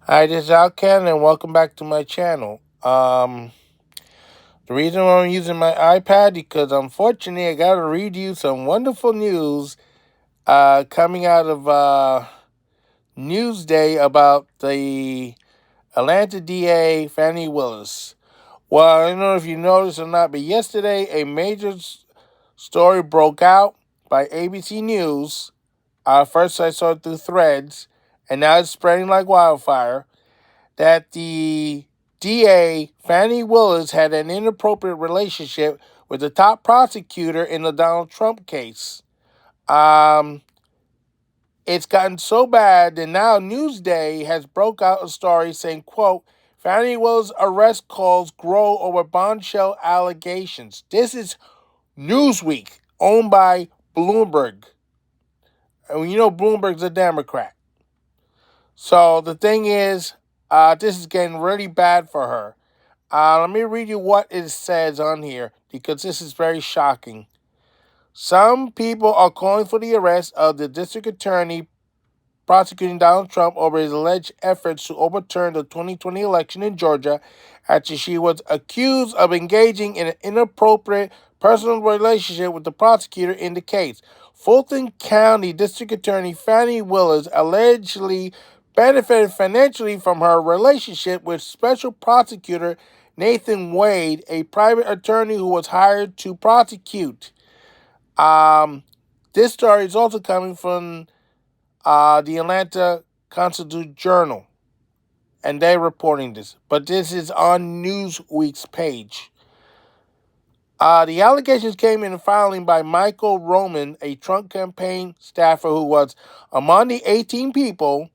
Hi, this is Al Cannon, and welcome back to my channel. The reason why I'm using my iPad because unfortunately I got to read you some wonderful news coming out of Newsday about the Atlanta DA Fani Willis. Well, I don't know if you noticed or not, but yesterday a major story broke out by ABC News. First I saw it through Threads, and now it's spreading like wildfire that the DA, Fani Willis, had an inappropriate relationship with the top prosecutor in the Donald Trump case. Um, it's gotten so bad that now Newsday has broke out a story saying, quote, Fani Willis' arrest calls grow over bombshell allegations. This is Newsweek, owned by Bloomberg. And you know Bloomberg's a Democrat. So the thing is, this is getting really bad for her. Let me read you what it says on here because this is very shocking. Some people are calling for the arrest of the district attorney prosecuting Donald Trump over his alleged efforts to overturn the 2020 election in Georgia after she was accused of engaging in an inappropriate personal relationship with the prosecutor in the case. Fulton County District Attorney Fani Willis allegedly benefited financially from her relationship with Special Prosecutor Nathan Wade, a private attorney who was hired to prosecute. This story is also coming from the Atlanta Constitution-Journal, and they're reporting this. But this is on Newsweek's page. The allegations came in a filing by Michael Roman, a Trump campaign staffer who was among the 18 people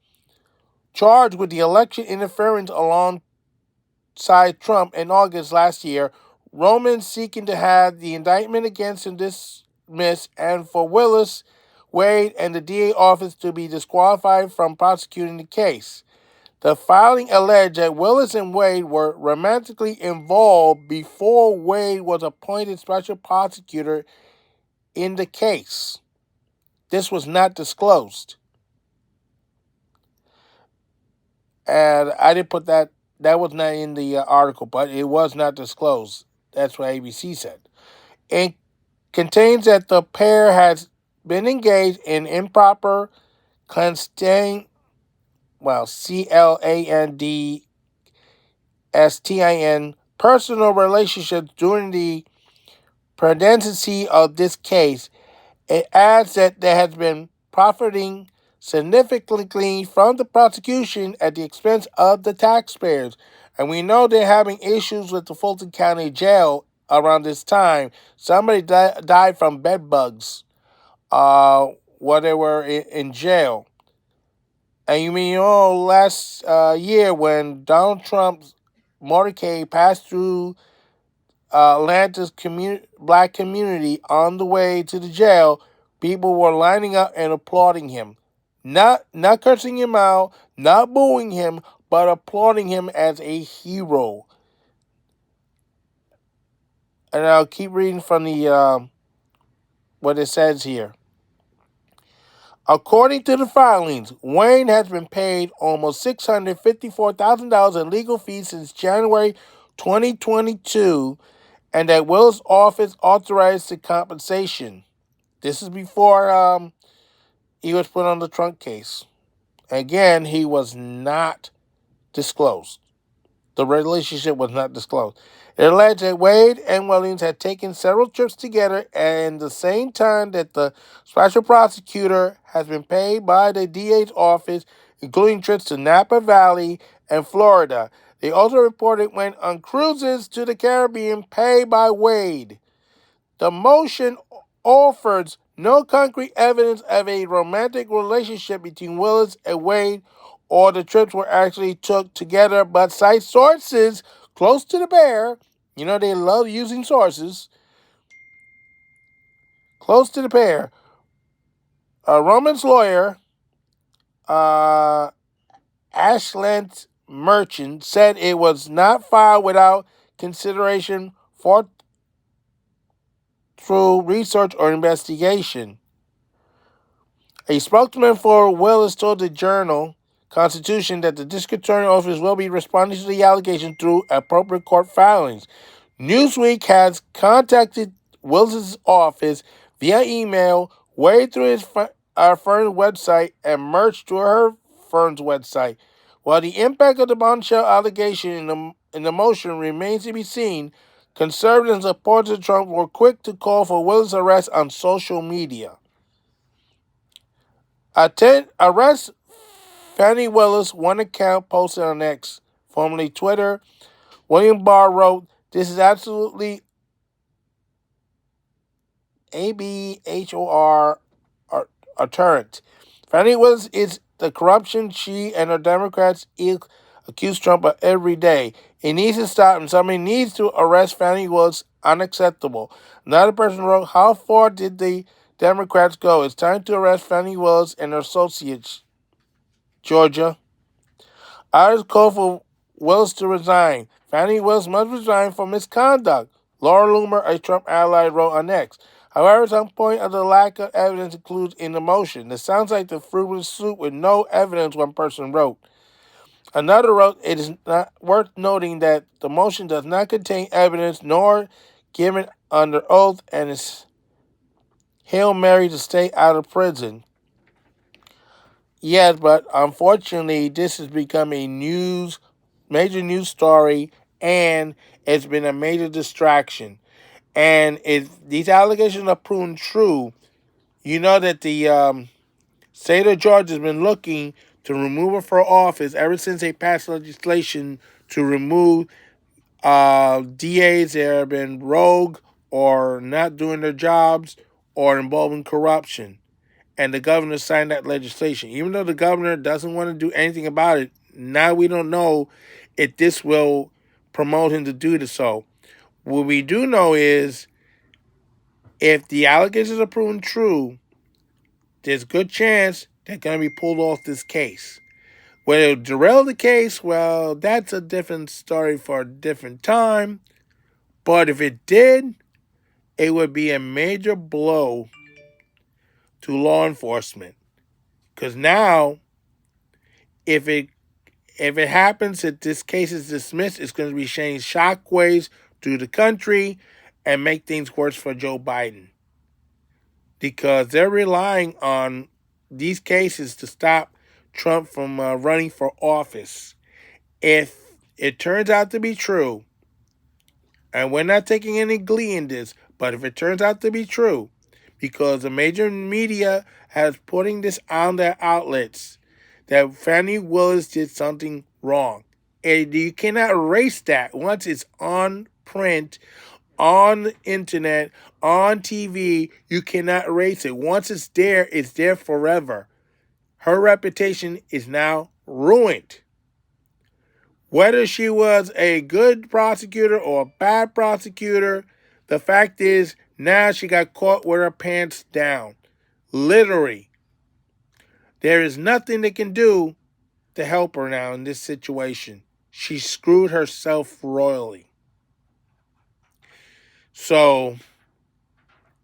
charged with the election interference alongside Trump in August last year. Roman seeking to have the indictment against him dismissed and for Willis, Wade, and the DA office to be disqualified from prosecuting the case. The filing alleged that Willis and Wade were romantically involved before Wade was appointed special prosecutor in the case. This was not disclosed. And I didn't put that was not in the article, but it was not disclosed. That's what ABC said. It contains that the pair has been engaged in improper clandestine, CLANDSTIN, personal relationships during the pendency of this case. It adds that there has been profiting significantly from the prosecution at the expense of the taxpayers. And we know they're having issues with the Fulton County Jail around this time. Somebody died from bed bugs while they were in jail. And last year when Donald Trump's motorcade passed through Atlanta's black community on the way to the jail, people were lining up and applauding him. Not cursing him out, not booing him, but applauding him as a hero. And I'll keep reading from the what it says here. According to the filings, Wayne has been paid almost $654,000 in legal fees since January 2022, and that Will's office authorized the compensation. This is before he was put on the Trump case. Again, he was not disclosed. The relationship was not disclosed. It alleged that Wade and Williams had taken several trips together and the same time that the special prosecutor has been paid by the DA's office, including trips to Napa Valley and Florida. They also reported went on cruises to the Caribbean paid by Wade. The motion offers no concrete evidence of a romantic relationship between Willis and Wade or the trips were actually took together, but cites sources close to the pair. You know, they love using sources. Close to the pair. Roman's lawyer, Ashland Merchant, said it was not filed without consideration for through research or investigation. A spokesman for Willis told the Journal Constitution that the district attorney office will be responding to the allegation through appropriate court filings. Newsweek has contacted Willis's office via email, way through our firm's website, and merged to her firm's website. While the impact of the bombshell allegation in the motion remains to be seen, conservatives and supporters of Trump were quick to call for Willis' arrest on social media. Arrest Fani Willis, one account posted on X, formerly Twitter. William Barr wrote, "This is absolutely abhor abhorrent. Fani Willis is the corruption she and her Democrats accuse Trump of every day. It needs to stop, and somebody needs to arrest Fani Willis. Unacceptable." Another person wrote, "How far did the Democrats go? It's time to arrest Fani Willis and her associates, Georgia." Others called for Willis to resign. Fani Willis must resign for misconduct, Laura Loomer, a Trump ally, wrote on X. However, some point of the lack of evidence included in the motion. It sounds like the fruitless suit with no evidence, one person wrote. Another wrote, "It is not worth noting that the motion does not contain evidence nor given under oath and is Hail Mary to stay out of prison." Yes, but unfortunately, this has become a major news story, and it's been a major distraction. And if these allegations are proven true, you know that the state of Georgia has been looking to remove her from office ever since they passed legislation to remove DAs that have been rogue or not doing their jobs or involved in corruption. And the governor signed that legislation. Even though the governor doesn't want to do anything about it, now we don't know if this will promote him to do so. What we do know is if the allegations are proven true, there's a good chance they're going to be pulled off this case. Whether it'll derail the case, well, that's a different story for a different time. But if it did, it would be a major blow to law enforcement. Because now, if it happens that this case is dismissed, it's going to be sending shockwaves through the country and make things worse for Joe Biden. Because they're relying on these cases to stop Trump from running for office. If it turns out to be true, and we're not taking any glee in this, but if it turns out to be true, because the major media has putting this on their outlets, that Fani Willis did something wrong. And you cannot erase that once it's on print, on the internet, on TV. You cannot erase it. Once it's there forever. Her reputation is now ruined. Whether she was a good prosecutor or a bad prosecutor, the fact is now she got caught with her pants down. Literally. There is nothing they can do to help her now in this situation. She screwed herself royally. So,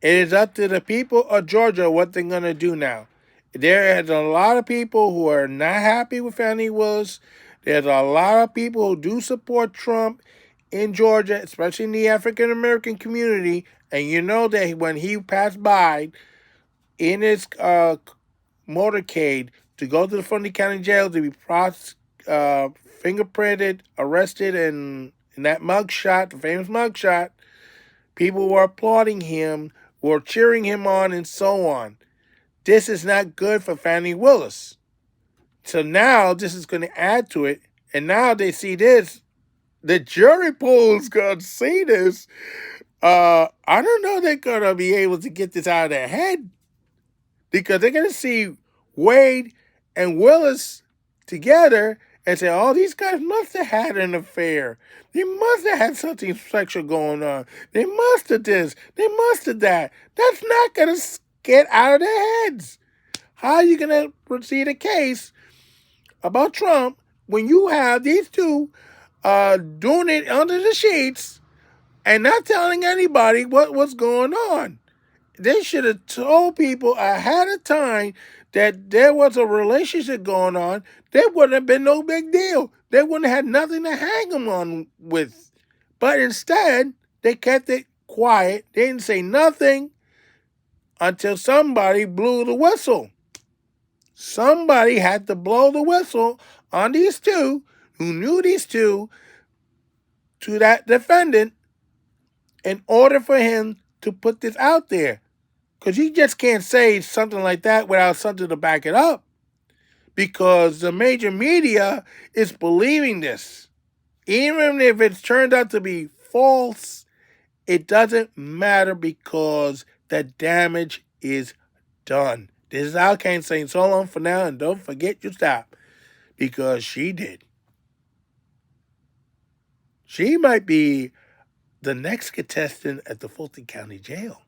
it is up to the people of Georgia what they're going to do now. There's a lot of people who are not happy with Fani Willis. There's a lot of people who do support Trump in Georgia, especially in the African-American community. And you know that when he passed by in his motorcade to go to the Fulton County Jail to be fingerprinted, arrested, and in that mugshot, the famous mugshot, people were applauding him, were cheering him on, and so on. This is not good for Fani Willis. So now this is going to add to it, and now they see this. The jury pool is going to see this. I don't know they're going to be able to get this out of their head, because they're going to see Wade and Willis together and say, oh, these guys must have had an affair. They must have had something sexual going on. They must have this. They must have that. That's not going to get out of their heads. How are you going to proceed a case about Trump when you have these two doing it under the sheets and not telling anybody what's going on? They should have told people ahead of time that there was a relationship going on, there wouldn't have been no big deal. They wouldn't have had nothing to hang him on with. But instead, they kept it quiet. They didn't say nothing until somebody blew the whistle. Somebody had to blow the whistle on these two who knew these two to that defendant in order for him to put this out there. Because you just can't say something like that without something to back it up. Because the major media is believing this. Even if it's turned out to be false, it doesn't matter because the damage is done. This is Al Kane saying so long for now, and don't forget your stop. Because she did. She might be the next contestant at the Fulton County Jail.